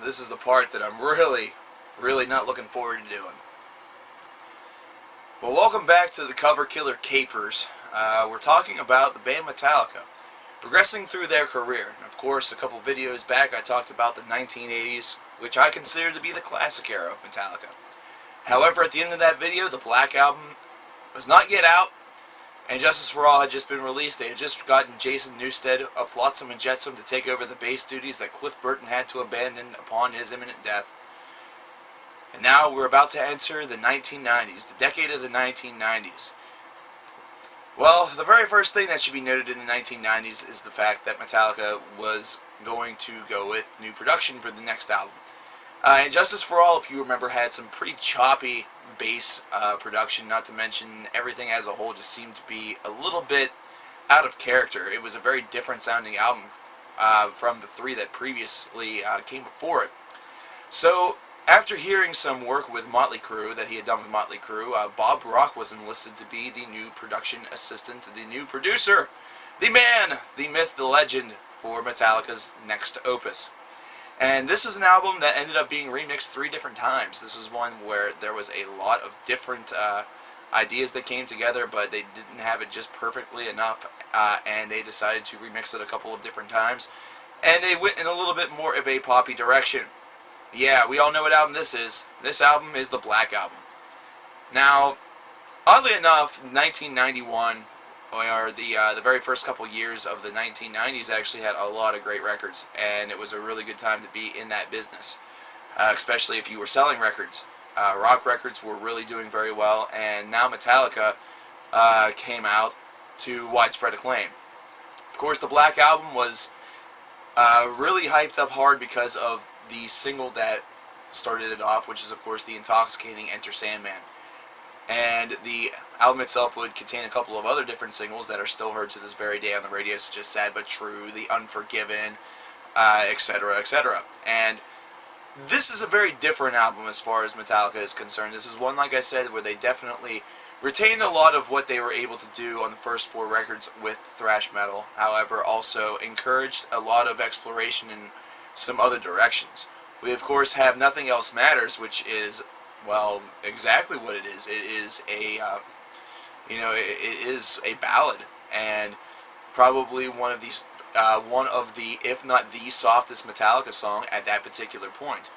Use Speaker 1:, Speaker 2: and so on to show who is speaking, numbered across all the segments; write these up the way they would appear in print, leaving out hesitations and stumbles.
Speaker 1: this is the part that I'm really not looking forward to doing. Well, welcome back to the Coverkiller Capers. We're talking about the band Metallica, progressing through their career. And of course, a couple videos back I talked about the 1980s, which I consider to be the classic era of Metallica. However, at the end of that video, the Black Album was not yet out, and Justice for All had just been released. They had just gotten Jason Newsted of Flotsam and Jetsam to take over the bass duties that Cliff Burton had to abandon upon his imminent death. And now we're about to enter the 1990s, the decade of the 1990s. Well, the very first thing that should be noted in the 1990s is the fact that Metallica was going to go with new production for the next album. And Justice for All, if you remember, had some pretty choppy bass production, not to mention everything as a whole just seemed to be a little bit out of character. It was a very different sounding album from the three that previously came before it. So, after hearing some work with Motley Crue, that he had done with Motley Crue, Bob Rock was enlisted to be the new production assistant, the new producer, the man, the myth, the legend for Metallica's next opus. And this is an album that ended up being remixed 3 different times. This is one where there was a lot of different ideas that came together, but they didn't have it just perfectly enough, and they decided to remix it a couple of different times. And they went in a little bit more of a poppy direction. Yeah, we all know what album this is. This album is the Black Album. Now, oddly enough, 1991, or the very first couple years of the 1990s, actually had a lot of great records, and it was a really good time to be in that business, especially if you were selling records. Rock records were really doing very well, and now Metallica came out to widespread acclaim. Of course, the Black Album was really hyped up hard because of the single that started it off, which is of course the intoxicating Enter Sandman. And the album itself would contain a couple of other different singles that are still heard to this very day on the radio, such as Sad But True, The Unforgiven, etc., etc. And this is a very different album as far as Metallica is concerned. This is one, like I said, where they definitely retained a lot of what they were able to do on the first 4 records with thrash metal, however also encouraged a lot of exploration in some other directions. We of course have Nothing Else Matters, which is, well, exactly what it is. It is a, it is a ballad, and probably one of the, if not the softest Metallica song at that particular point.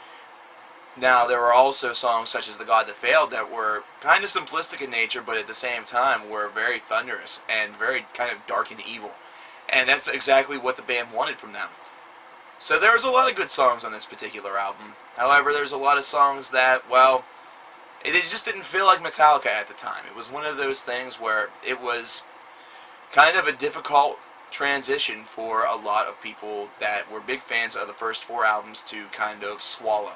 Speaker 1: Now, there were also songs such as The God That Failed that were kind of simplistic in nature, but at the same time were very thunderous and very kind of dark and evil. And that's exactly what the band wanted from them. So there's a lot of good songs on this particular album. However, there's a lot of songs that, well, it just didn't feel like Metallica at the time. It was one of those things where it was kind of a difficult transition for a lot of people that were big fans of the first 4 albums to kind of swallow.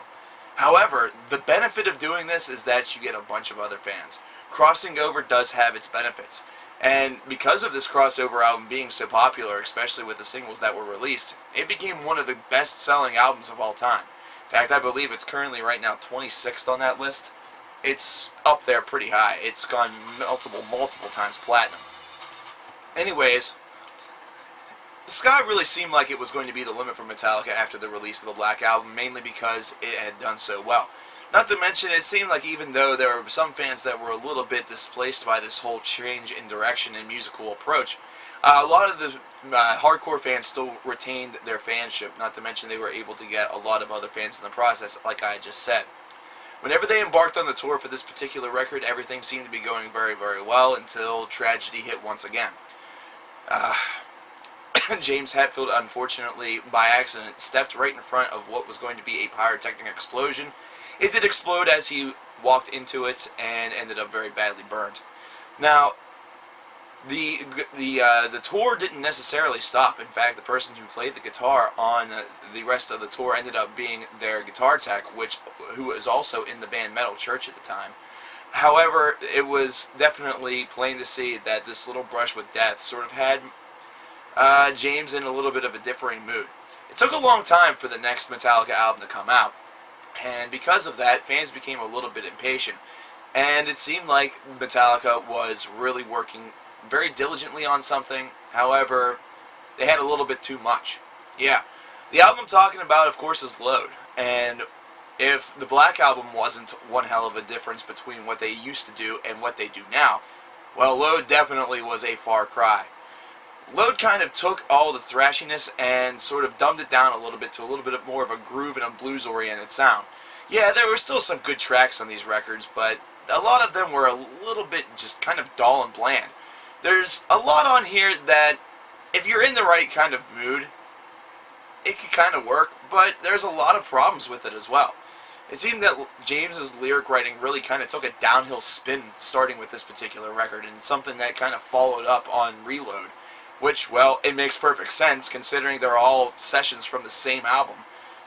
Speaker 1: However, the benefit of doing this is that you get a bunch of other fans. Crossing over does have its benefits. And because of this crossover album being so popular, especially with the singles that were released, it became one of the best-selling albums of all time. In fact, I believe it's currently right now 26th on that list. It's up there pretty high. It's gone multiple times platinum. Anyways, the sky really seemed like it was going to be the limit for Metallica after the release of the Black Album, mainly because it had done so well. Not to mention, it seemed like even though there were some fans that were a little bit displaced by this whole change in direction and musical approach, a lot of the hardcore fans still retained their fanship, not to mention they were able to get a lot of other fans in the process, like I just said. Whenever they embarked on the tour for this particular record, everything seemed to be going very, very well until tragedy hit once again. James Hetfield, unfortunately, by accident, stepped right in front of what was going to be a pyrotechnic explosion. It did explode as he walked into it and ended up very badly burned. Now, the tour didn't necessarily stop. In fact, the person who played the guitar on the rest of the tour ended up being their guitar tech, who was also in the band Metal Church at the time. However, it was definitely plain to see that this little brush with death sort of had James in a little bit of a differing mood. It took a long time for the next Metallica album to come out, and because of that, fans became a little bit impatient. And it seemed like Metallica was really working very diligently on something. However, they had a little bit too much. Yeah, The album I'm talking about, of course, is Load, and if the Black Album wasn't one hell of a difference between what they used to do and what they do now, well, Load definitely was a far cry. Load kind of took all the thrashiness and sort of dumbed it down a little bit to a little bit more of a groove and a blues-oriented sound. Yeah, there were still some good tracks on these records, but a lot of them were a little bit just kind of dull and bland. There's a lot on here that, if you're in the right kind of mood, it could kind of work, but there's a lot of problems with it as well. It seemed that James's lyric writing really kind of took a downhill spin starting with this particular record, and something that kind of followed up on Reload, which, well, it makes perfect sense considering they're all sessions from the same album.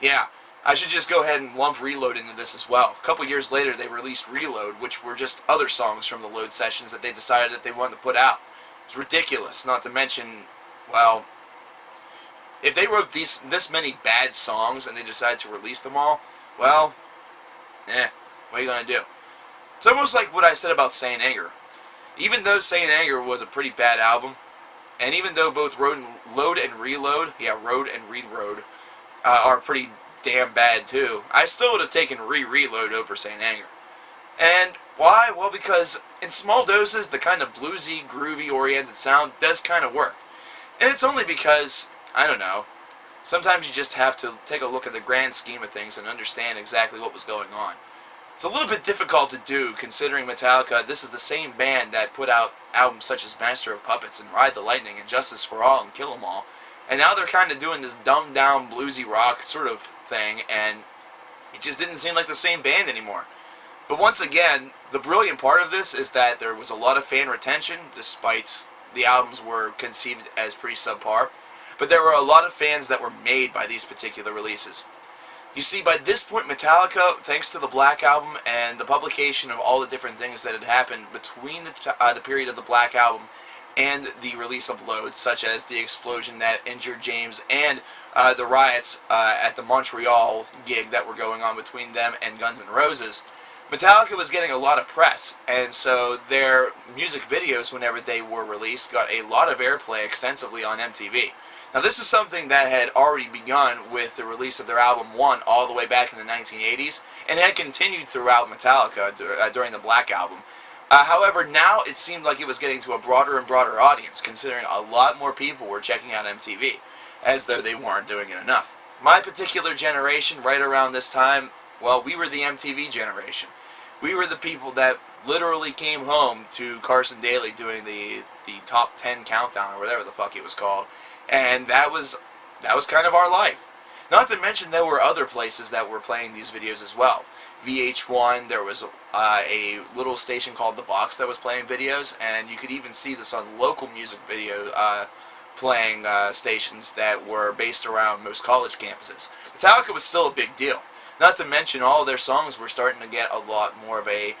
Speaker 1: Yeah, I should just go ahead and lump Reload into this as well. A couple years later they released Reload, which were just other songs from the Load sessions that they decided that they wanted to put out. It's ridiculous, not to mention, well, if they wrote this many bad songs and they decided to release them all, well, what are you going to do? It's almost like what I said about Saint Anger. Even though Saint Anger was a pretty bad album, and even though both Load and Reload, Road and Reload, are pretty damn bad too, I still would have taken Reload over Saint Anger. And why? Well, because in small doses, the kind of bluesy, groovy oriented sound does kind of work. And it's only because, I don't know, sometimes you just have to take a look at the grand scheme of things and understand exactly what was going on. It's a little bit difficult to do, considering Metallica, this is the same band that put out albums such as Master of Puppets and Ride the Lightning and Justice for All and Kill 'Em All, and now they're kind of doing this dumbed down bluesy rock sort of thing, and it just didn't seem like the same band anymore. But once again, the brilliant part of this is that there was a lot of fan retention, despite the albums were conceived as pretty subpar, but there were a lot of fans that were made by these particular releases. You see, by this point, Metallica, thanks to the Black Album and the publication of all the different things that had happened between the period of the Black Album and the release of Load, such as the explosion that injured James and the riots at the Montreal gig that were going on between them and Guns N' Roses, Metallica was getting a lot of press, and so their music videos, whenever they were released, got a lot of airplay extensively on MTV. Now, this is something that had already begun with the release of their album One all the way back in the 1980s, and had continued throughout Metallica during the Black Album. However, now it seemed like it was getting to a broader and broader audience, considering a lot more people were checking out MTV, as though they weren't doing it enough. My particular generation, right around this time, well, we were the MTV generation. We were the people that literally came home to Carson Daly doing the top 10 countdown, or whatever the fuck it was called. And that was kind of our life. Not to mention there were other places that were playing these videos as well. VH1, there was a little station called The Box that was playing videos, and you could even see this on local music video playing stations that were based around most college campuses. Metallica was still a big deal. Not to mention all of their songs were starting to get a lot more of a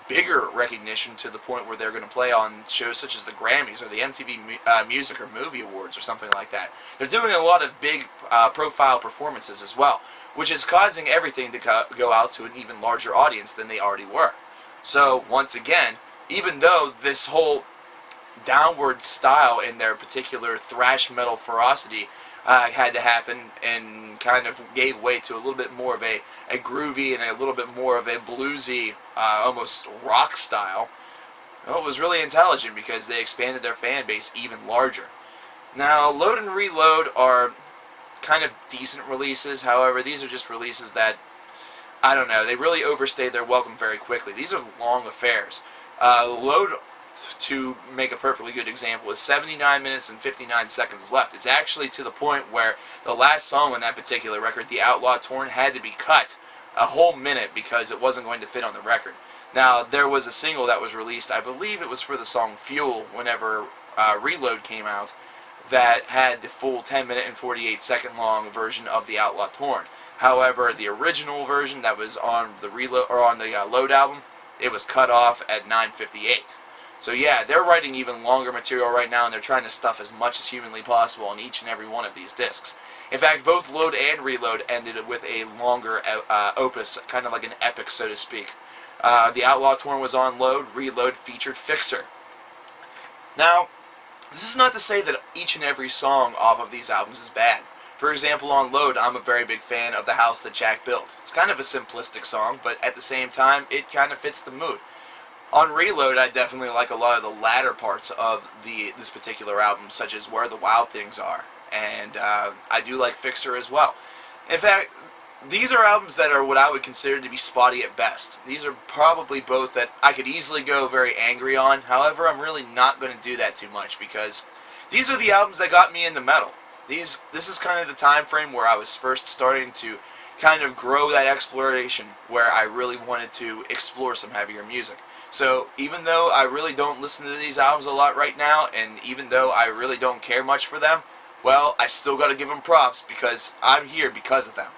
Speaker 1: bigger recognition, to the point where they're going to play on shows such as the Grammys or the MTV Music or Movie Awards or something like that. They're doing a lot of big profile performances as well, which is causing everything to go out to an even larger audience than they already were. So once again, even though this whole downward style in their particular thrash metal ferocity had to happen and kind of gave way to a little bit more of a groovy and a little bit more of a bluesy, almost rock style, well, it was really intelligent because they expanded their fan base even larger. Now, Load and Reload are kind of decent releases. However, these are just releases that, I don't know, they really overstayed their welcome very quickly. These are long affairs. Load, to make a perfectly good example, is 79 minutes and 59 seconds left. It's actually to the point where the last song on that particular record, The Outlaw Torn, had to be cut a whole minute because it wasn't going to fit on the record. Now, there was a single that was released, I believe it was for the song Fuel, whenever Reload came out, that had the full 10 minute and 48 second long version of The Outlaw Torn. However, the original version that was on the Load album, it was cut off at 9:58. So yeah, they're writing even longer material right now, and they're trying to stuff as much as humanly possible on each and every one of these discs. In fact, both Load and Reload ended with a longer opus, kind of like an epic, so to speak. The Outlaw Torn was on Load. Reload featured Fixer. Now, this is not to say that each and every song off of these albums is bad. For example, on Load, I'm a very big fan of The House That Jack Built. It's kind of a simplistic song, but at the same time, it kind of fits the mood. On Reload, I definitely like a lot of the latter parts of this particular album, such as Where the Wild Things Are, and I do like Fixer as well. In fact, these are albums that are what I would consider to be spotty at best. These are probably both that I could easily go very angry on. However, I'm really not going to do that too much because these are the albums that got me into metal. This is kind of the time frame where I was first starting to kind of grow that exploration, where I really wanted to explore some heavier music. So even though I really don't listen to these albums a lot right now, and even though I really don't care much for them, well, I still got to give them props because I'm here because of them.